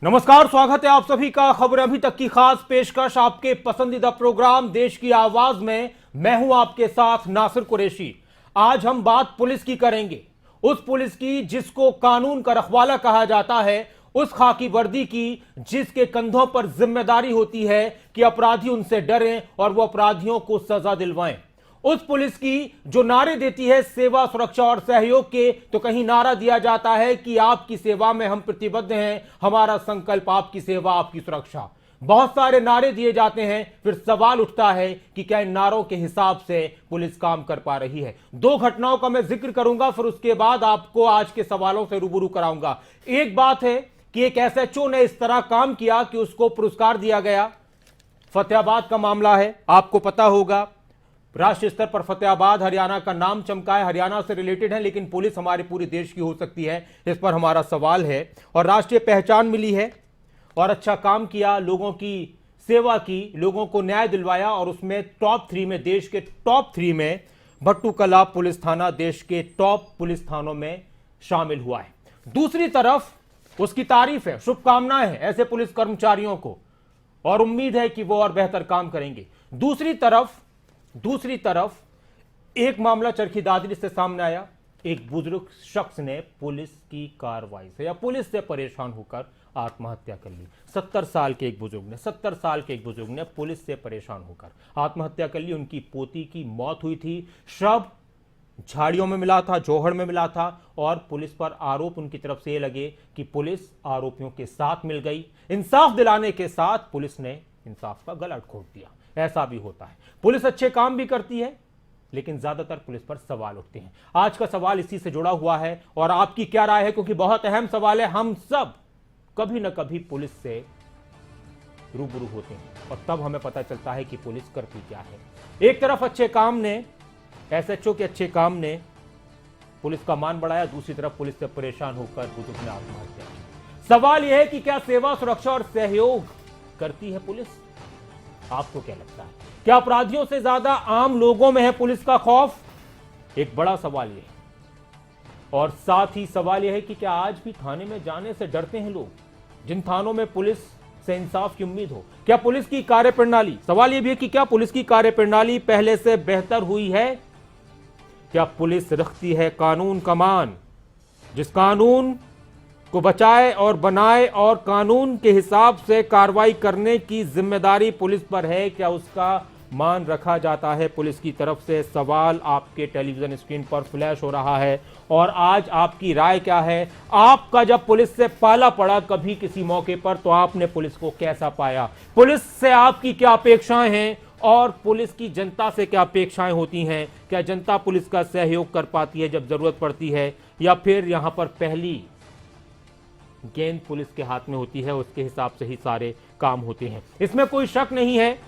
नमस्कार, स्वागत है आप सभी का खबर अभी तक की खास पेशकश आपके पसंदीदा प्रोग्राम देश की आवाज में। मैं हूं आपके साथ नासिर कुरैशी। आज हम बात पुलिस की करेंगे, उस पुलिस की जिसको कानून का रखवाला कहा जाता है, उस खाकी वर्दी की जिसके कंधों पर जिम्मेदारी होती है कि अपराधी उनसे डरें और वो अपराधियों को सजा दिलवाएं। उस पुलिस की जो नारे देती है सेवा, सुरक्षा और सहयोग के, तो कहीं नारा दिया जाता है कि आपकी सेवा में हम प्रतिबद्ध हैं, हमारा संकल्प आपकी सेवा, आपकी सुरक्षा। बहुत सारे नारे दिए जाते हैं, फिर सवाल उठता है कि क्या इन नारों के हिसाब से पुलिस काम कर पा रही है। दो घटनाओं का मैं जिक्र करूंगा, फिर उसके बाद आपको आज के सवालों से रूबरू कराऊंगा। एक बात है कि एक एसएचओ ने इस तरह काम किया कि उसको पुरस्कार दिया गया। फतेहाबाद का मामला है, आपको पता होगा, राष्ट्रीय स्तर पर फतेहाबाद हरियाणा का नाम चमका है, हरियाणा से रिलेटेड है, लेकिन पुलिस हमारे पूरे देश की हो सकती है, इस पर हमारा सवाल है। और राष्ट्रीय पहचान मिली है और अच्छा काम किया, लोगों की सेवा की, लोगों को न्याय दिलवाया और उसमें टॉप 3 में, देश के टॉप 3 में भट्टूकला पुलिस थाना देश के टॉप पुलिस थानों में शामिल हुआ है। दूसरी तरफ उसकी तारीफ है, शुभकामनाएं हैं ऐसे पुलिस कर्मचारियों को और उम्मीद है कि वो और बेहतर काम करेंगे। दूसरी तरफ एक मामला चरखी दादरी से सामने आया। एक बुजुर्ग शख्स ने पुलिस की कार्रवाई से या पुलिस से परेशान होकर आत्महत्या कर ली। 70 साल के एक बुजुर्ग ने पुलिस से परेशान होकर आत्महत्या कर ली। उनकी पोती की मौत हुई थी, शव झाड़ियों में मिला था, जोहड़ में मिला था और पुलिस पर आरोप उनकी तरफ से ये लगे कि पुलिस आरोपियों के साथ मिल गई। इंसाफ दिलाने के साथ पुलिस ने इंसाफ का गला घोट दिया। ऐसा भी होता है, पुलिस अच्छे काम भी करती है, लेकिन ज्यादातर पुलिस पर सवाल उठते हैं। आज का सवाल इसी से जुड़ा हुआ है और आपकी क्या राय है, क्योंकि बहुत अहम सवाल है। हम सब कभी ना कभी पुलिस से रूबरू होते हैं और तब हमें पता चलता है कि पुलिस करती क्या है। एक तरफ अच्छे काम ने, एसएचओ के अच्छे काम ने पुलिस का मान बढ़ाया, दूसरी तरफ पुलिस से परेशान होकर बुजुर्ग ने आत्महत्या की। सवाल यह है कि क्या सेवा, सुरक्षा और सहयोग करती है पुलिस? आपको क्या लगता है, क्या अपराधियों से ज्यादा आम लोगों में है पुलिस का खौफ? एक बड़ा सवाल यह है। और साथ ही सवाल यह है कि क्या आज भी थाने में जाने से डरते हैं लोग, जिन थानों में पुलिस से इंसाफ की उम्मीद हो? क्या पुलिस की कार्यप्रणाली, सवाल यह भी है कि क्या पुलिस की कार्यप्रणाली पहले से बेहतर हुई है? क्या पुलिस रखती है कानून का मान, जिस कानून को बचाए और बनाए और कानून के हिसाब से कार्रवाई करने की जिम्मेदारी पुलिस पर है? क्या उसका मान रखा जाता है पुलिस की तरफ से? सवाल आपके टेलीविजन स्क्रीन पर फ्लैश हो रहा है और आज आपकी राय क्या है? आपका जब पुलिस से पाला पड़ा कभी किसी मौके पर, तो आपने पुलिस को कैसा पाया? पुलिस से आपकी क्या अपेक्षाएं हैं और पुलिस की जनता से क्या अपेक्षाएं होती हैं? क्या जनता पुलिस का सहयोग कर पाती है जब जरूरत पड़ती है, या फिर यहां पर पहली गेंद पुलिस के हाथ में होती है, उसके हिसाब से ही सारे काम होते हैं? इसमें कोई शक नहीं है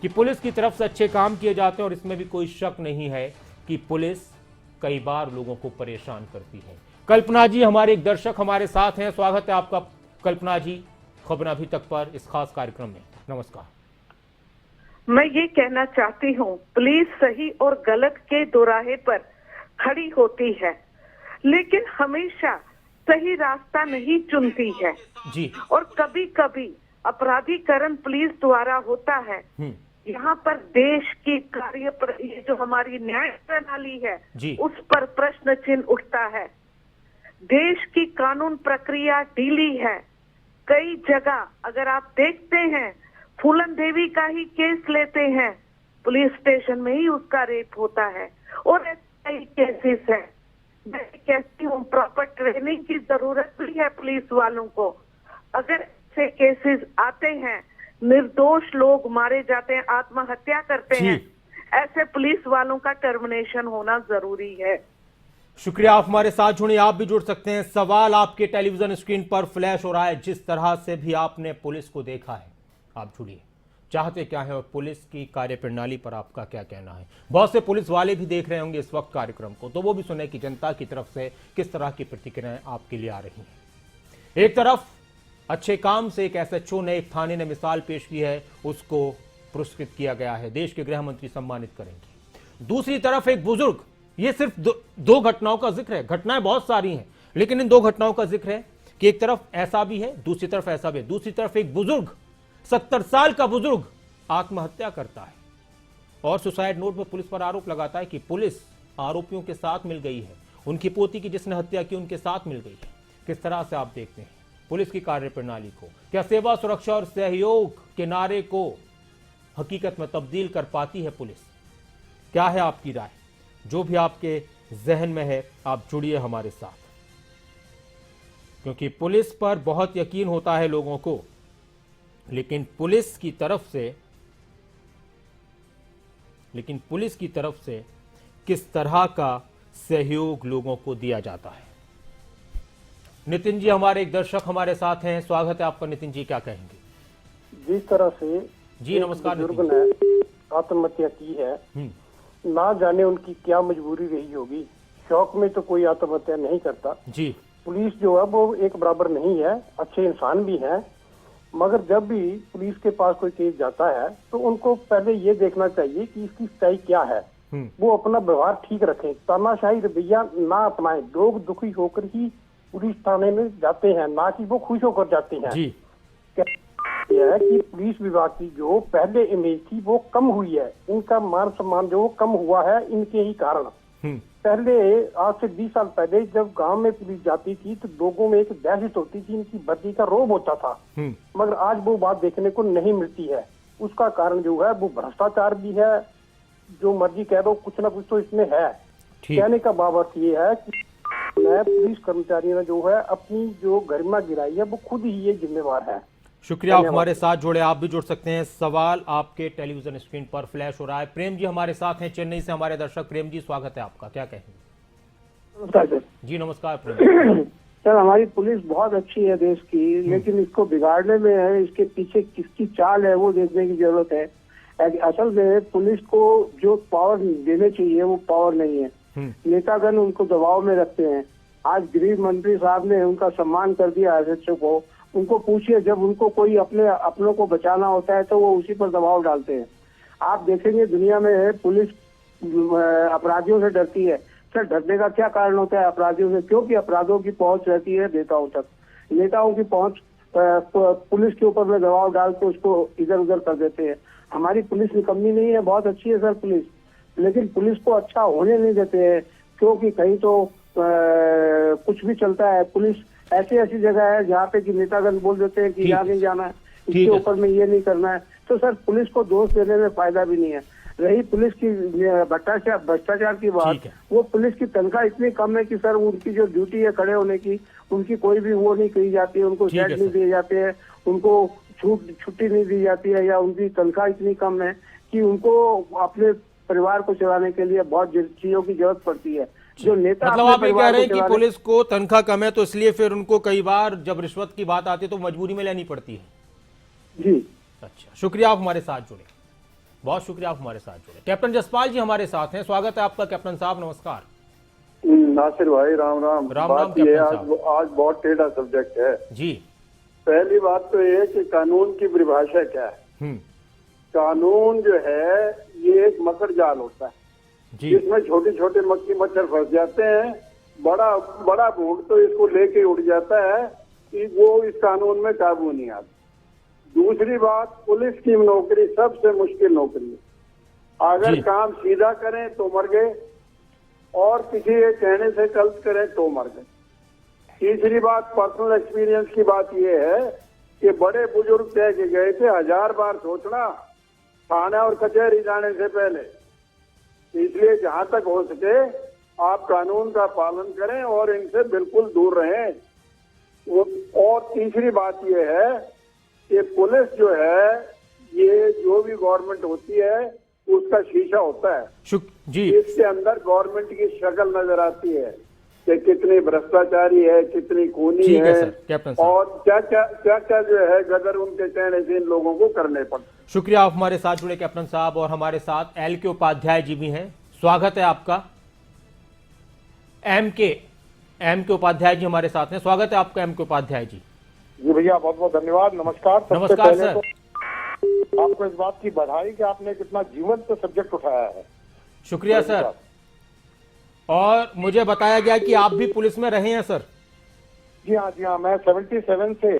कि पुलिस की तरफ से अच्छे काम किए जाते हैं और इसमें भी कोई शक नहीं है कि पुलिस कई बार लोगों को परेशान करती है। कल्पना जी हमारे एक दर्शक हमारे साथ हैं, स्वागत है आपका कल्पना जी खबर अभी तक पर इस खास कार्यक्रम में। नमस्कार। मैं ये कहना चाहती हूँ, पुलिस सही और गलत के दोराहे पर खड़ी होती है, लेकिन हमेशा सही रास्ता नहीं चुनती है जी। और कभी कभी अपराधीकरण पुलिस द्वारा होता है। यहाँ पर देश की ये जो हमारी न्याय प्रणाली है उस पर प्रश्न चिन्ह उठता है। देश की कानून प्रक्रिया ढीली है। कई जगह अगर आप देखते हैं, फूलन देवी का ही केस लेते हैं, पुलिस स्टेशन में ही उसका रेप होता है और ऐसे कई केसेस है। मैं कहती हूँ प्रॉपर ट्रेनिंग की जरूरत भी है पुलिस वालों को। अगर ऐसे केसेस आते हैं, निर्दोष लोग मारे जाते हैं, आत्महत्या करते हैं, ऐसे पुलिस वालों का टर्मिनेशन होना जरूरी है। शुक्रिया, आप हमारे साथ जुड़े, आप भी जुड़ सकते हैं। सवाल आपके टेलीविजन स्क्रीन पर फ्लैश हो रहा है, जिस तरह से भी आपने पुलिस को देखा है, आप जुड़िए। चाहते क्या है और पुलिस की कार्यप्रणाली पर आपका क्या कहना है? बहुत से पुलिस वाले भी देख रहे होंगे इस वक्त कार्यक्रम को, तो वो भी सुने कि जनता की तरफ से किस तरह की प्रतिक्रियाएं आपके लिए आ रही हैं। एक तरफ अच्छे काम से एक एसएचओ ने, एक थाने ने मिसाल पेश की है, उसको पुरस्कृत किया गया है, देश के गृह मंत्री सम्मानित करेंगे। दूसरी तरफ एक बुजुर्ग, ये सिर्फ दो घटनाओं का जिक्र है, घटनाएं बहुत सारी हैं, लेकिन इन दो घटनाओं का जिक्र है कि एक तरफ ऐसा भी है, दूसरी तरफ ऐसा भी है। दूसरी तरफ एक बुजुर्ग, 70 साल का बुजुर्ग आत्महत्या करता है और सुसाइड नोट में पुलिस पर आरोप लगाता है कि पुलिस आरोपियों के साथ मिल गई है, उनकी पोती की जिसने हत्या की उनके साथ मिल गई है। किस तरह से आप देखते हैं पुलिस की कार्यप्रणाली को? क्या सेवा, सुरक्षा और सहयोग के नारे को हकीकत में तब्दील कर पाती है पुलिस? क्या है आपकी राय? जो भी आपके जहन में है आप जुड़िए हमारे साथ, क्योंकि पुलिस पर बहुत यकीन होता है लोगों को, लेकिन पुलिस की तरफ से किस तरह का सहयोग लोगों को दिया जाता है। नितिन जी हमारे एक दर्शक हमारे साथ हैं, स्वागत है आपका। नितिन जी क्या कहेंगे? जिस तरह से जी नमस्कार। बुजुर्ग ने आत्महत्या की है, ना जाने उनकी क्या मजबूरी रही होगी। शौक में तो कोई आत्महत्या नहीं करता जी। पुलिस जो है वो एक बराबर नहीं है, अच्छे इंसान भी हैं, मगर जब भी पुलिस के पास कोई केस जाता है तो उनको पहले ये देखना चाहिए कि इसकी सच्चाई क्या है। वो अपना व्यवहार ठीक रखें, तानाशाही रवैया ना अपनाएं। लोग दुखी होकर ही पुलिस थाने में जाते हैं, ना कि वो खुश होकर जाते हैं जी। यह है कि पुलिस विभाग की जो पहले इमेज थी वो कम हुई है, इनका मान सम्मान जो कम हुआ है इनके ही कारण। पहले आज से 20 साल पहले जब गांव में पुलिस जाती थी तो लोगों में एक दहशत होती थी, इनकी वर्दी का रौब होता था, मगर आज वो बात देखने को नहीं मिलती है। उसका कारण जो है वो भ्रष्टाचार भी है, जो मर्जी कह दो कुछ ना कुछ तो इसमें है। कहने का बाबत ये है कि पुलिस कर्मचारियों ने जो है अपनी जो गरिमा गिराई है वो खुद ही ये जिम्मेवार है। शुक्रिया, आप हमारे साथ जुड़े। आप भी जुड़ सकते हैं, सवाल आपके टेलीविजन स्क्रीन पर फ्लैश हो रहा है। प्रेम जी हमारे साथ हैं चेन्नई से, हमारे दर्शक। प्रेम जी स्वागत है आपका, क्या कहेंगे? नमस्कार सर। जी नमस्कार प्रेम। सर हमारी पुलिस बहुत अच्छी है देश की, लेकिन इसको बिगाड़ने में है, इसके पीछे किसकी चाल है वो देखने की जरूरत है। असल में पुलिस को जो पावर देने चाहिए वो पावर नहीं है, नेतागण उनको दबाव में रखते हैं। आज गृह मंत्री साहब ने उनका सम्मान कर दिया एसएचओ को। उनको पूछिए, जब उनको कोई अपनों को बचाना होता है तो वो उसी पर दबाव डालते हैं। आप देखेंगे दुनिया में पुलिस अपराधियों से डरती है। सर डरने का क्या कारण होता है अपराधियों से? क्योंकि अपराधों की पहुंच रहती है नेताओं तक। नेताओं की पहुंच पुलिस के ऊपर में दबाव डाल के उसको इधर उधर कर देते हैं। हमारी पुलिस निकम्मी नहीं है, बहुत अच्छी है सर पुलिस, लेकिन पुलिस को अच्छा होने नहीं देते हैं, क्योंकि कहीं तो कुछ भी चलता है। पुलिस ऐसी जगह है जहाँ पे कि नेतागण बोल देते हैं कि यहाँ नहीं जाना है, इसके ऊपर में ये नहीं करना है। तो सर पुलिस को दोष देने में फायदा भी नहीं है। रही पुलिस की भ्रष्टाचार की बात, वो पुलिस की तनख्वाह इतनी कम है कि सर उनकी जो ड्यूटी है खड़े होने की, उनकी कोई भी वो नहीं कही जाती है, उनको सेट नहीं दिए जाते हैं, उनको छुट्टी नहीं दी जाती है, या उनकी तनख्वाह इतनी कम है कि उनको अपने परिवार को चलाने के लिए बहुत चीजों की जरूरत पड़ती है। जो नेता मतलब आप ये कह रहे हैं कि पुलिस को तनख्वाह कम है तो इसलिए फिर उनको कई बार जब रिश्वत की बात आती है तो मजबूरी में लेनी पड़ती है? जी अच्छा, शुक्रिया आप हमारे साथ जुड़े, बहुत शुक्रिया आप हमारे साथ जुड़े। कैप्टन जसपाल जी हमारे साथ हैं, स्वागत है आपका कैप्टन साहब। नमस्कार। नासिर भाई राम राम। राम राम। आज बहुत टेढ़ा सब्जेक्ट है जी। पहली बात तो ये कि कानून की परिभाषा क्या है। कानून जो है ये एक मकर जाल होता है जिसमें छोटे छोटे मक्खी मच्छर फंस जाते हैं। बड़ा भूख तो इसको लेके उड़ जाता है कि वो इस कानून में काबू नहीं आता। दूसरी बात, पुलिस की नौकरी सबसे मुश्किल नौकरी है। अगर काम सीधा करें तो मर गए और किसी के कहने से गलत करें तो मर गए। तीसरी बात, पर्सनल एक्सपीरियंस की बात यह है कि बड़े बुजुर्ग कह के गए थे 1000 बार सोचना थाने और कचहरी जाने से पहले। इसलिए जहां तक हो सके आप कानून का पालन करें और इनसे बिल्कुल दूर रहें। और तीसरी बात यह है कि पुलिस जो है ये जो भी गवर्नमेंट होती है उसका शीशा होता है जी। इसके अंदर गवर्नमेंट की शक्ल नजर आती है कि कितनी भ्रष्टाचारी है, कितनी खूनी है और क्या क्या जो है गदर उनके कहने से इन लोगों को करने पड़ते। शुक्रिया आप हमारे साथ जुड़े कैप्टन साहब। और हमारे साथ एल के उपाध्याय जी भी हैं, स्वागत है आपका। एम के उपाध्याय जी हमारे साथ हैं, स्वागत है आपका एम के उपाध्याय जी। जी भैया बहुत बहुत धन्यवाद। नमस्कार। नमस्कार सर। तो आपको इस बात की बधाई कि आपने कितना जीवंत सब्जेक्ट उठाया है। शुक्रिया सर। और मुझे बताया गया कि आप भी पुलिस में रहे हैं सर। जी हाँ, मैं 77 से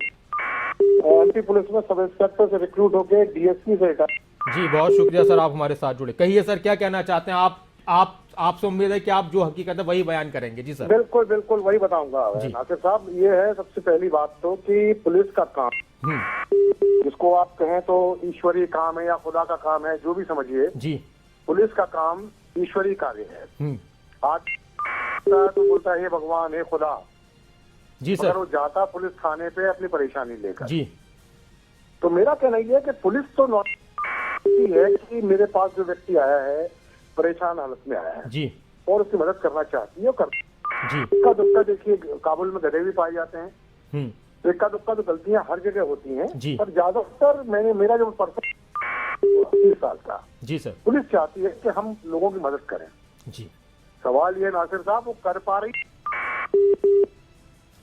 एमपी पुलिस में सब इंस्पेक्टर से रिक्रूट होके डीएसपी से रिटायर। जी बहुत शुक्रिया सर, आप हमारे साथ जुड़े। कहिए सर, क्या कहना चाहते हैं आप? आपसे उम्मीद है कि आप जो हकीकत है वही बयान करेंगे। जी सर। बिल्कुल बिल्कुल वही बताऊंगा नासिर साहब। ये है सबसे पहली बात तो कि पुलिस का काम, जिसको आप कहें तो ईश्वरीय काम है या खुदा का काम है, जो भी समझिए जी, पुलिस का काम ईश्वरीय कार्य है। आज तो बोलता है भगवान है खुदा, जी सर, अगर वो जाता पुलिस थाने पे अपनी परेशानी लेकर। जी, तो मेरा कहना ये है कि पुलिस तो नॉर्मल है कि मेरे पास जो व्यक्ति आया है परेशान हालत में आया है जी, और उसकी मदद करना चाहती है और करती है। जी, इक्का दुक्का देखिए काबुल में गधे भी पाए जाते हैं, तो इक्का दुक्का तो गलतियां हर जगह होती हैं, पर ज्यादातर मेरा जो पर्सन 30 साल का, जी सर, पुलिस चाहती है कि हम लोगों की मदद करें। जी, सवाल ये नासिर साहब, वो कर पा रही?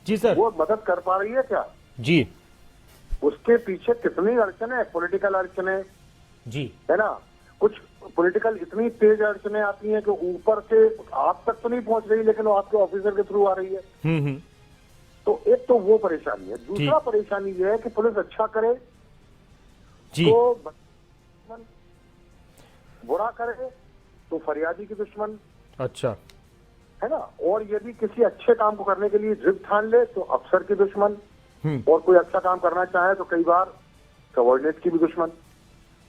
जी सर, वो मदद कर पा रही है क्या? जी, उसके पीछे कितनी अड़चने है, पॉलिटिकल अड़चने, जी, है ना, कुछ पॉलिटिकल इतनी तेज अड़चने आती हैं कि ऊपर से आप तक तो नहीं पहुंच रही, लेकिन वो आपके ऑफिसर के थ्रू आ रही है। तो एक तो वो परेशानी है। दूसरा परेशानी ये है कि पुलिस अच्छा करे जी, तो बुरा करे तो फरियादी की दुश्मन, अच्छा, है ना, और यदि किसी अच्छे काम को करने के लिए जिद ठान ले तो अफसर की दुश्मन, और कोई अच्छा काम करना चाहे तो कई बार सबॉर्डिनेट की भी दुश्मन।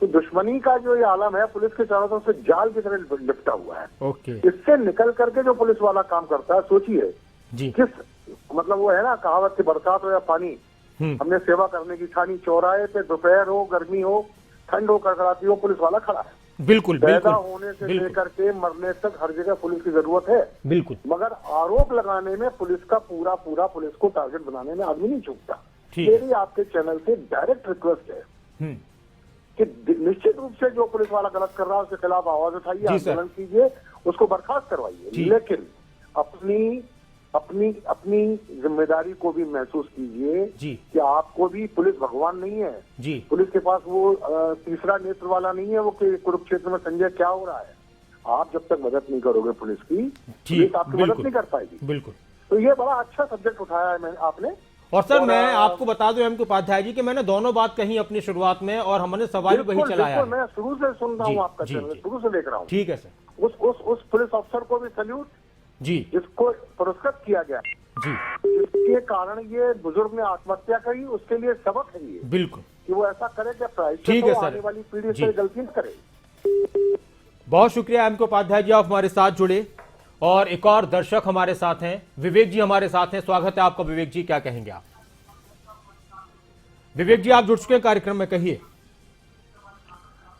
तो दुश्मनी का जो ये आलम है पुलिस के चारों तरफ से जाल की तरह लिपटा हुआ है। ओके, इससे निकल करके जो पुलिस वाला काम करता है, सोचिए जी, किस, मतलब वो है ना कहावत की, बरसात हो या पानी, हमने सेवा करने की ठानी, चौराहे पे दोपहर हो, गर्मी हो, ठंड हो, कड़कड़ाती हो, पुलिस वाला खड़ा है। बिल्कुल, पैदा होने से लेकर के मरने तक हर जगह पुलिस की जरूरत है। बिल्कुल, मगर आरोप लगाने में पुलिस का पूरा पुलिस को टारगेट बनाने में आदमी नहीं चूकता। ठीक। मेरी आपके चैनल से डायरेक्ट रिक्वेस्ट है कि निश्चित रूप से जो पुलिस वाला गलत कर रहा है उसके खिलाफ आवाज उठाइए, आंदोलन कीजिए, उसको बर्खास्त करवाइए, लेकिन अपनी जिम्मेदारी को भी महसूस कीजिए कि आपको भी, पुलिस भगवान नहीं है जी। पुलिस के पास वो तीसरा नेत्र वाला नहीं है, वो कि कुरुक्षेत्र में संजय क्या हो रहा है। आप जब तक मदद नहीं करोगे पुलिस की, पुलिस आपकी मदद नहीं कर पाएगी। बिल्कुल। तो ये बड़ा अच्छा सब्जेक्ट उठाया है आपने। और सर मैं आपको बता दूं एम.के. उपाध्याय जी कि मैंने दोनों बात कही अपनी शुरुआत में और हमने सवाल वही चलाया है। मैं शुरू से सुन रहा हूँ आपका चैनल, शुरू से देख रहा हूँ। ठीक है सर। उस पुलिस अफसर को भी सल्यूट जी, जिसको पुरस्कृत किया गया जी, जिसके कारण ये बुजुर्ग ने आत्महत्या करी, उसके लिए सबक है ये, बिल्कुल, कि वो ऐसा करे कि ठीक है सर, आने वाली पीढ़ी से गलती न करे। बहुत शुक्रिया एम.के. उपाध्याय जी, आप हमारे साथ जुड़े। और एक और दर्शक हमारे साथ हैं, विवेक जी हमारे साथ हैं। स्वागत है आपका विवेक जी, क्या कहेंगे आप? विवेक जी आप जुड़ चुके हैं कार्यक्रम में, कहिए।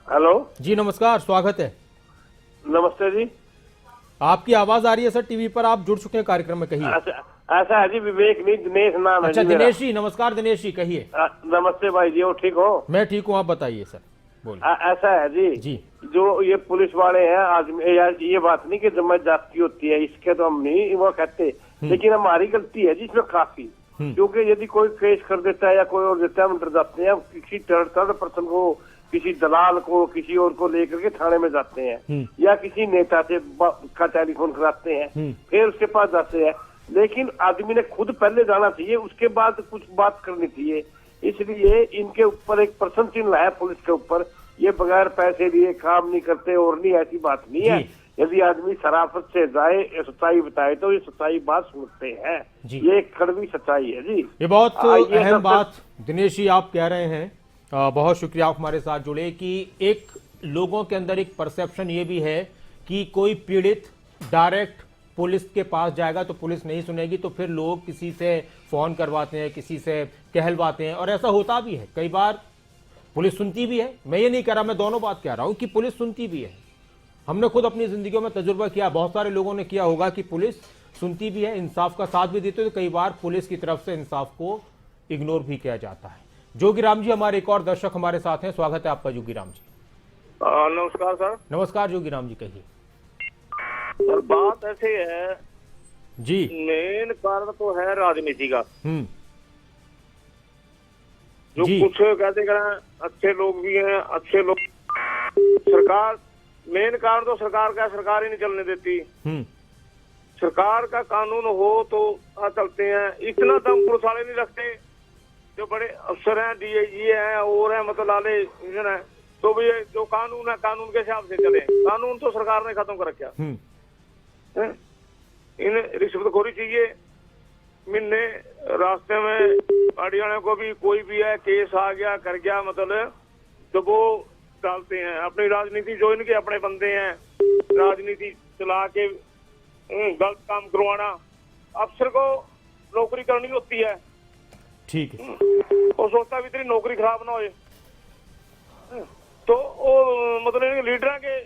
हेलो जी नमस्कार, स्वागत है। नमस्ते जी, आपकी आवाज आ रही है सर टीवी पर, आप जुड़ चुके हैं कार्यक्रम में, कहिए। ऐसा है जी, विवेक नहीं दिनेश नाम है। अच्छा दिनेश जी, नमस्कार दिनेश जी, कहिए। नमस्ते भाई जी, वो ठीक हो? मैं ठीक हूँ, आप बताइए सर, बोलिए। ऐसा है जी, जो ये पुलिस वाले हैं आदमी, यार ये बात नहीं कि जमा जाती होती है, इसके तो हम नहीं वो कहते, लेकिन हमारी गलती है जी इसमें काफी, क्योंकि यदि कोई केस कर देता है या कोई और देता है, हम डर जाते हैं, किसी थर्ड पर्सन को, किसी दलाल को, किसी और को लेकर के थाने में जाते हैं, या किसी नेता से का टेलीफोन कराते हैं, फिर उसके पास जाते हैं। लेकिन आदमी ने खुद पहले जाना चाहिए, उसके बाद कुछ बात करनी चाहिए। इसलिए इनके ऊपर एक प्रश्न चिन्ह है पुलिस के ऊपर, ये बगैर पैसे लिए काम नहीं करते और नहीं, ऐसी बात नहीं है। यदि आदमी शराफत से जाए, सच्चाई बताए तो ये सच्चाई बात सुनते हैं, ये एक कड़वी सच्चाई है जी। ये बहुत अहम बात दिनेश जी आप कह रहे हैं, बहुत शुक्रिया आप हमारे साथ जुड़े। कि एक लोगों के अंदर एक परसेप्शन ये भी है कि कोई पीड़ित डायरेक्ट पुलिस के पास जाएगा तो पुलिस नहीं सुनेगी, तो फिर लोग किसी से फोन करवाते हैं, किसी से कहलवाते हैं, और ऐसा होता भी है। कई बार पुलिस सुनती भी है, मैं ये नहीं कह रहा, मैं दोनों बात कह रहा हूं कि पुलिस सुनती भी है। हमने खुद अपनी जिंदगियों में तजुर्बा किया, बहुत सारे लोगों ने किया होगा कि पुलिस सुनती भी है, इंसाफ का साथ भी देते, तो कई बार पुलिस की तरफ से इंसाफ को इग्नोर भी किया जाता है। जोगीराम जी हमारे एक और दर्शक हमारे साथ हैं, स्वागत है आपका जोगीराम जी। नमस्कार सर। नमस्कार जोगीराम जी, कहिए। सर बात ऐसे है जी, मेन कारण तो है राजनीति का, जो कुछ कहते हैं अच्छे लोग भी हैं, अच्छे लोग, सरकार, मेन कारण तो सरकार का, सरकार ही नहीं चलने देती। सरकार का कानून हो तो चलते हैं, इतना दम पुलिस वाले नहीं रखते। जो बड़े अफसर हैं, डीआईजी हैं और हैं, मतलब लाले है, तो भी जो कानून है कानून के हिसाब से चले। कानून तो सरकार ने खत्म कर रखा। इन रिश्वतखोरी चाहिए मिलने रास्ते में गाड़ियों को भी, कोई भी है केस आ गया कर गया, मतलब तो वो डालते हैं अपनी राजनीति। जो इनके अपने बंदे हैं, राजनीति चला के गलत काम करवाना। अफसर को नौकरी करनी होती है, ठीक है, वो सोचता भी तेरी नौकरी खराब ना होए, तो वो मतलब लीडर के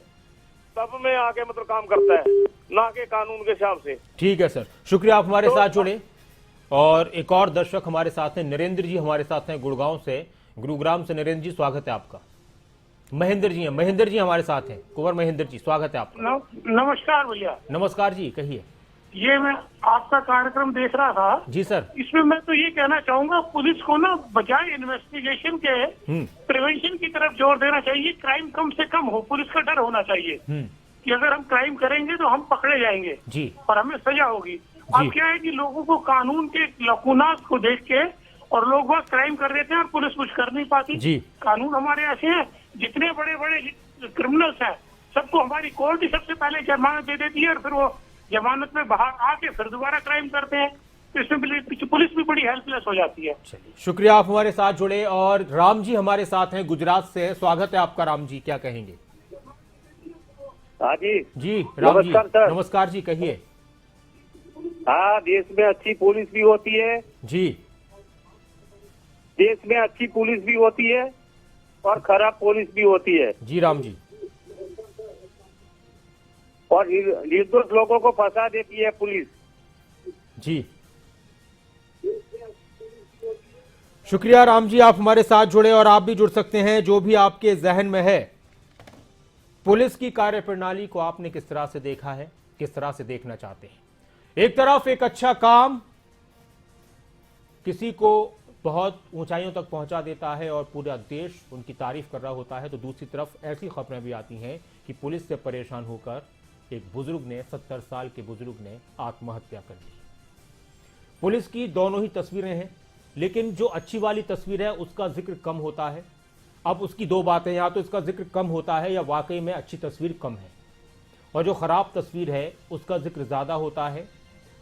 तब में आके मतलब काम करता है, ना के कानून के हिसाब से। ठीक है सर, शुक्रिया आप हमारे साथ जुड़े। और एक और दर्शक हमारे साथ हैं, नरेंद्र जी हमारे साथ हैं गुड़गांव से, गुरुग्राम से। नरेंद्र जी स्वागत है आपका। महेंद्र जी हैं, महेंद्र जी हमारे साथ हैं, कुंवर महेंद्र जी स्वागत है आपका। नमस्कार भैया। नमस्कार जी, कहिए। ये मैं आपका कार्यक्रम देख रहा था जी सर। इसमें मैं तो ये कहना चाहूंगा, पुलिस को ना बजाय इन्वेस्टिगेशन के प्रिवेंशन की तरफ जोर देना चाहिए। क्राइम कम से कम हो, पुलिस का डर होना चाहिए कि अगर हम क्राइम करेंगे तो हम पकड़े जाएंगे जी, और हमें सजा होगी। अब क्या है कि लोगों को कानून के लकुनास को देख के और लोग बहुत क्राइम कर देते हैं और पुलिस कुछ कर नहीं पाती जी। कानून हमारे ऐसे हैं, जितने बड़े बड़े क्रिमिनल्स हैं सबको हमारी कोर्ट ही सबसे पहले जमानत दे देती है और फिर वो जमानत में बाहर आके फिर दोबारा क्राइम करते हैं। तो इसमें पुलिस भी बड़ी हेल्पलेस हो जाती है। चलिए, शुक्रिया आप हमारे साथ जुड़े। और राम जी हमारे साथ हैं, गुजरात से। स्वागत है आपका राम जी, क्या कहेंगे? हाँ जी राम जी नमस्कार सर। नमस्कार जी, कहिए। हाँ, देश में अच्छी पुलिस भी होती है जी, देश में अच्छी पुलिस भी होती है और खराब पुलिस भी होती है जी राम जी। और निर्दोष लोगों को फंसा देती है पुलिस जी। शुक्रिया राम जी, आप हमारे साथ जुड़े। और आप भी जुड़ सकते हैं, जो भी आपके जहन में है। पुलिस की कार्यप्रणाली को आपने किस तरह से देखा है, किस तरह से देखना चाहते हैं? एक तरफ एक अच्छा काम किसी को बहुत ऊंचाइयों तक पहुंचा देता है और पूरा देश उनकी तारीफ कर रहा होता है, तो दूसरी तरफ ऐसी खबरें भी आती हैं कि पुलिस से परेशान होकर एक बुजुर्ग ने, 70 साल के बुजुर्ग ने आत्महत्या कर ली। पुलिस की दोनों ही तस्वीरें हैं, लेकिन जो अच्छी वाली तस्वीर है उसका जिक्र कम होता है। अब उसकी दो बातें, या तो इसका जिक्र कम होता है या वाकई में अच्छी तस्वीर कम है, और जो खराब तस्वीर है उसका जिक्र ज्यादा होता है।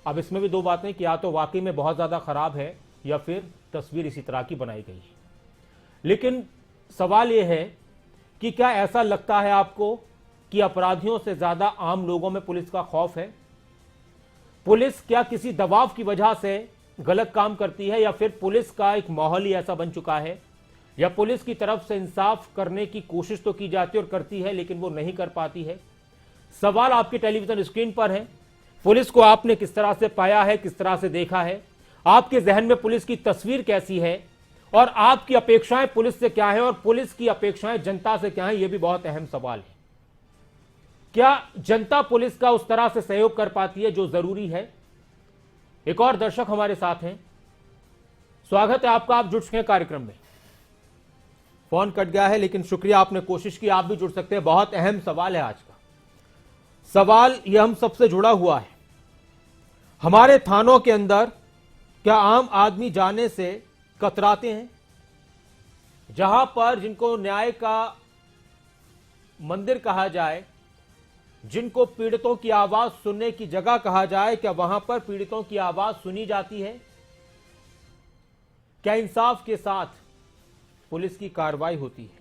अब इसमें भी दो बातें कि या तो वाकई में बहुत ज्यादा खराब है या फिर तस्वीर इसी तरह की बनाई गई है। लेकिन सवाल यह है कि क्या ऐसा लगता है आपको कि अपराधियों से ज्यादा आम लोगों में पुलिस का खौफ है? पुलिस क्या किसी दबाव की वजह से गलत काम करती है, या फिर पुलिस का एक माहौल ही ऐसा बन चुका है, या पुलिस की तरफ से इंसाफ करने की कोशिश तो की जाती है और करती है लेकिन वो नहीं कर पाती है? सवाल आपके टेलीविजन स्क्रीन पर है। पुलिस को आपने किस तरह से पाया है, किस तरह से देखा है? आपके जहन में पुलिस की तस्वीर कैसी है, और आपकी अपेक्षाएं पुलिस से क्या है, और पुलिस की अपेक्षाएं जनता से क्या है? यह भी बहुत अहम सवाल है। क्या जनता पुलिस का उस तरह से सहयोग कर पाती है जो जरूरी है? एक और दर्शक हमारे साथ हैं, स्वागत है आपका, आप जुड़ चुके हैं कार्यक्रम में। फोन कट गया है, लेकिन शुक्रिया, आपने कोशिश की, आप भी जुड़ सकते हैं। बहुत अहम सवाल है आज का। सवाल यह हम सबसे जुड़ा हुआ है। हमारे थानों के अंदर क्या आम आदमी जाने से कतराते हैं? जहां पर जिनको न्याय का मंदिर कहा जाए, जिनको पीड़ितों की आवाज सुनने की जगह कहा जाए, क्या वहां पर पीड़ितों की आवाज सुनी जाती है? क्या इंसाफ के साथ पुलिस की कार्रवाई होती है?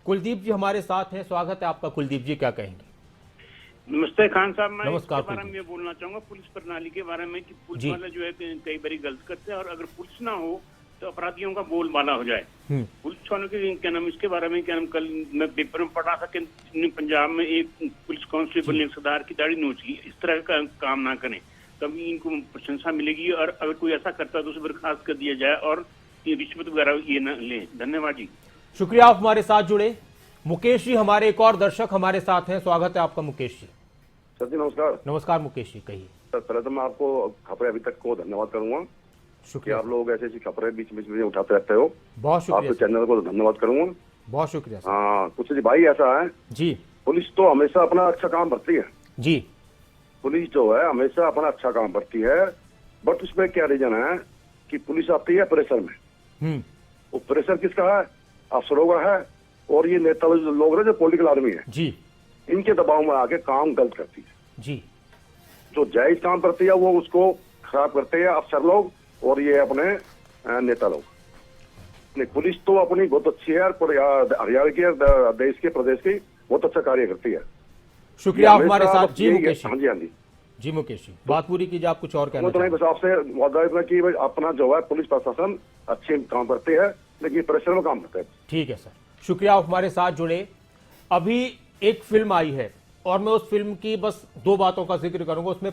कुलदीप जी हमारे साथ हैं, स्वागत है आपका। कुलदीप जी क्या कहेंगे? नमस्ते खान साहब, मैं नमस्कार। इसके बारे में ये बोलना चाहूंगा, पुलिस प्रणाली के बारे में, कि पुलिस वाले जो है कई बार गलत करते हैं, और अगर पुलिस ना हो तो अपराधियों का बोलबाला हो जाए। पुलिस वालों के क्या नाम, इसके बारे में क्या नाम, कल मैं पेपर में पढ़ा था कि पंजाब में एक पुलिस कांस्टेबल ने सरदार की दाढ़ी नोच ली। इस तरह का काम ना करें, तभी इनको प्रशंसा मिलेगी। और अगर कोई ऐसा करता है तो उसे बर्खास्त कर दिया जाए और ये रिश्वत वगैरह ये न लें। धन्यवाद जी। शुक्रिया, आप हमारे साथ जुड़े। मुकेश जी हमारे एक और दर्शक हमारे साथ हैं, स्वागत है आपका मुकेश जी। सर जी नमस्कार। नमस्कार मुकेश जी, कहिए। सर पहले तो मैं आपको खबरें अभी तक को धन्यवाद करूंगा, शुक्रिया। आप लोग ऐसी खबरें बीच बीच में उठाते रहते हो, बहुत शुक्रिया। आपके चैनल को धन्यवाद करूंगा, बहुत शुक्रिया। हाँ कुछ जी भाई ऐसा है जी, पुलिस तो हमेशा अपना अच्छा काम करती है जी, पुलिस जो है हमेशा अपना अच्छा काम करती है, बट उसमें क्या रीजन है कि पुलिस आती है प्रेशर में। वो प्रेशर किसका है? अफसरों का है, और ये नेता लोग हैं जो पॉलिटिकल आर्मी है जी, इनके दबाव में आके काम गलत करती है जी। जो जायज काम करती है वो उसको खराब करते हैं अफसर लोग और ये अपने नेता लोग। नहीं, पुलिस तो अपनी बहुत अच्छी है, पर हरियाणा के देश के प्रदेश की बहुत अच्छा कार्य करती है। शुक्रिया हमारे साथ जी मुकेश। हाँ जी, हाँ जी जी मुकेश जी, बात पूरी कीजिए, आप कुछ और कहना तो नहीं, बस आपसे वादा इतना कि भाई अपना जो है पुलिस प्रशासन अच्छे काम करते हैं, लेकिन प्रेशर में काम करते हैं। ठीक है सर, शुक्रिया हमारे साथ जुड़े। अभी एक फिल्म आई है और मैं उस फिल्म की बस 2 बातों का जिक्र करूंगा। उसमें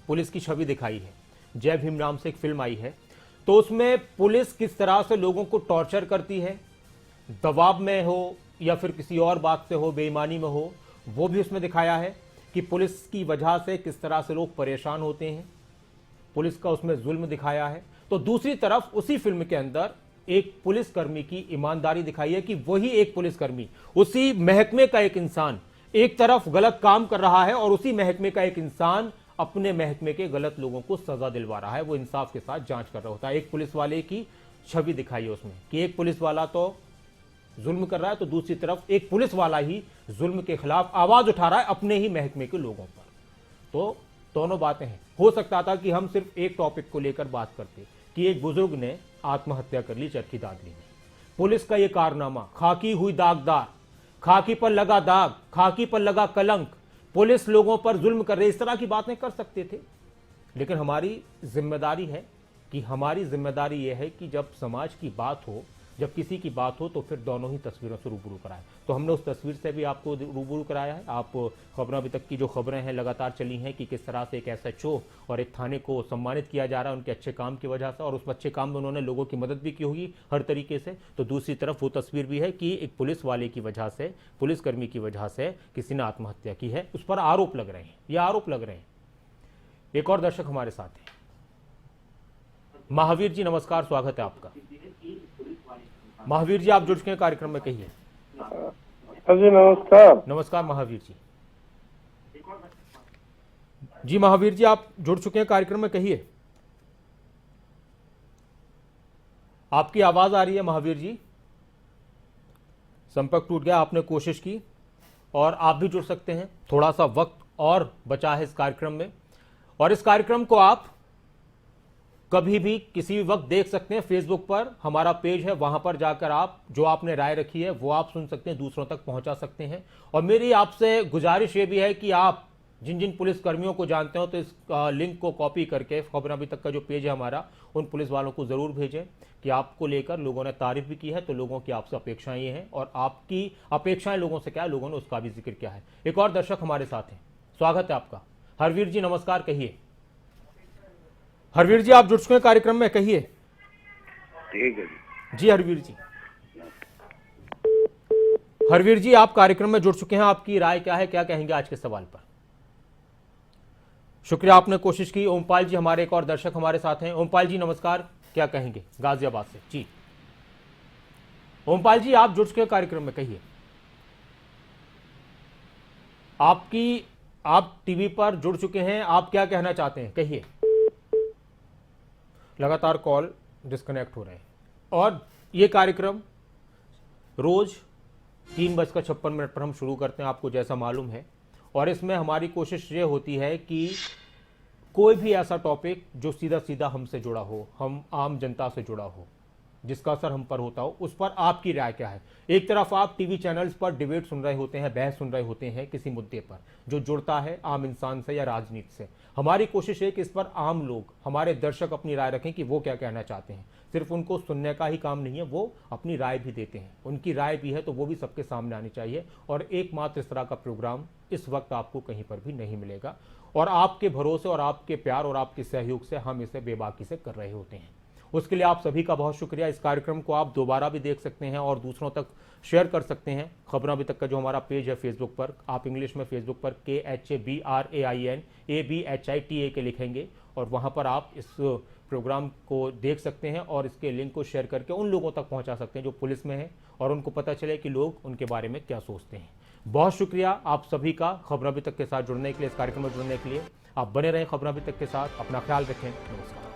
पुलिस की छवि दिखाई है, जय भीम नाम से एक फिल्म आई है। तो उसमें पुलिस किस तरह से लोगों को टॉर्चर करती है, दबाव में हो या फिर किसी और बात से हो, बेईमानी में हो, वो भी उसमें दिखाया है कि पुलिस की वजह से किस तरह से लोग परेशान होते हैं। पुलिस का उसमें जुल्म दिखाया है। तो दूसरी तरफ उसी फिल्म के अंदर एक पुलिसकर्मी की ईमानदारी दिखाई है कि वही एक पुलिसकर्मी, उसी महकमे का एक इंसान एक तरफ गलत काम कर रहा है और उसी महकमे का एक इंसान अपने महकमे के गलत लोगों को सजा दिलवा रहा है। वो इंसाफ के साथ जांच कर रहा होता है। एक पुलिस वाले की छवि दिखाई है उसमें कि एक पुलिस वाला तो जुल्म कर रहा है, तो दूसरी तरफ एक पुलिस वाला ही जुल्म के खिलाफ आवाज उठा रहा है अपने ही महकमे के लोगों पर। तो दोनों बातें हैं। हो सकता था कि हम सिर्फ एक टॉपिक को लेकर बात करते कि एक बुजुर्ग ने आत्महत्या कर ली चरखी दादरी में। पुलिस का यह कारनामा, खाकी हुई दागदार, खाकी पर लगा दाग, खाकी पर लगा कलंक, पुलिस लोगों पर जुल्म कर रही, इस तरह की बातें कर सकते थे। लेकिन हमारी जिम्मेदारी है कि हमारी जिम्मेदारी यह है कि जब समाज की बात हो, जब किसी की बात हो, तो फिर दोनों ही तस्वीरों से रूबरू कराएं। तो हमने उस तस्वीर से भी आपको रूबरू कराया है। आप खबरें, अभी तक की जो खबरें हैं लगातार चली हैं कि किस तरह से एक SHO और एक थाने को सम्मानित किया जा रहा है उनके अच्छे काम की वजह से, और उस अच्छे काम में उन्होंने लोगों की मदद भी की होगी हर तरीके से। तो दूसरी तरफ वो तस्वीर भी है कि एक पुलिस वाले की वजह से, पुलिसकर्मी की वजह से किसी ने आत्महत्या की है, उस पर आरोप लग रहे हैं, ये आरोप लग रहे हैं। एक और दर्शक हमारे साथ हैं, महावीर जी नमस्कार, स्वागत है आपका। महावीर जी आप जुड़ चुके हैं कार्यक्रम में, कहिए। जी नमस्कार। नमस्कार महावीर जी। जी महावीर जी आप जुड़ चुके हैं कार्यक्रम में, कहिए। आपकी आवाज आ रही है महावीर जी, संपर्क टूट गया, आपने कोशिश की और आप भी जुड़ सकते हैं। थोड़ा सा वक्त और बचा है इस कार्यक्रम में, और इस कार्यक्रम को आप कभी भी किसी भी वक्त देख सकते हैं। फेसबुक पर हमारा पेज है, वहां पर जाकर आप जो आपने राय रखी है वो आप सुन सकते हैं, दूसरों तक पहुंचा सकते हैं। और मेरी आपसे गुजारिश ये भी है कि आप जिन जिन पुलिस कर्मियों को जानते हो तो इस लिंक को कॉपी करके खबर अभी तक का जो पेज है हमारा, उन पुलिस वालों को जरूर भेजें कि आपको लेकर लोगों ने तारीफ भी की है। तो लोगों की आपसे अपेक्षाएं ये हैं, और आपकी अपेक्षाएं लोगों से क्या है, लोगों ने उसका भी जिक्र किया है। एक और दर्शक हमारे साथ हैं, स्वागत है आपका। हरवीर जी नमस्कार, कहिए। हरवीर जी आप जुड़ चुके हैं कार्यक्रम में, कहिए। ठीक है जी हरवीर जी। हरवीर जी आप कार्यक्रम में जुड़ चुके हैं, आपकी राय क्या है, क्या कहेंगे आज के सवाल पर? शुक्रिया, आपने कोशिश की। ओमपाल जी हमारे एक और दर्शक हमारे साथ हैं। ओमपाल जी नमस्कार, क्या कहेंगे गाजियाबाद से? जी ओमपाल जी आप जुड़ चुके हैं कार्यक्रम में, कहिए। आप टीवी पर जुड़ चुके हैं, आप क्या कहना चाहते हैं, कहिए। लगातार कॉल डिस्कनेक्ट हो रहे हैं। और ये कार्यक्रम रोज 3:56 पर हम शुरू करते हैं, आपको जैसा मालूम है। और इसमें हमारी कोशिश ये होती है कि कोई भी ऐसा टॉपिक जो सीधा सीधा हमसे जुड़ा हो, हम आम जनता से जुड़ा हो, जिसका असर हम पर होता हो, उस पर आपकी राय क्या है। एक तरफ आप टीवी चैनल्स पर डिबेट सुन रहे होते हैं, बहस सुन रहे होते हैं किसी मुद्दे पर जो जुड़ता है आम इंसान से या राजनीति से। हमारी कोशिश है कि इस पर आम लोग, हमारे दर्शक अपनी राय रखें कि वो क्या कहना चाहते हैं। सिर्फ उनको सुनने का ही काम नहीं है, वो अपनी राय भी देते हैं, उनकी राय भी है तो वो भी सबके सामने आनी चाहिए। और एकमात्र इस तरह का प्रोग्राम इस वक्त आपको कहीं पर भी नहीं मिलेगा, और आपके भरोसे और आपके प्यार और आपके सहयोग से हम इसे बेबाकी से कर रहे होते हैं। उसके लिए आप सभी का बहुत शुक्रिया। इस कार्यक्रम को आप दोबारा भी देख सकते हैं और दूसरों तक शेयर कर सकते हैं। खबरें अभी तक का जो हमारा पेज है फेसबुक पर, आप इंग्लिश में फेसबुक पर KHABRAIN ABHITA के लिखेंगे और वहां पर आप इस प्रोग्राम को देख सकते हैं और इसके लिंक को शेयर करके उन लोगों तक पहुंचा सकते हैं जो पुलिस में हैं और उनको पता चले कि लोग उनके बारे में क्या सोचते हैं। बहुत शुक्रिया आप सभी का खबर अभी तक के साथ जुड़ने के लिए, इस कार्यक्रम में जुड़ने के लिए। आप बने रहें खबर अभी तक के साथ। अपना ख्याल रखें। नमस्कार।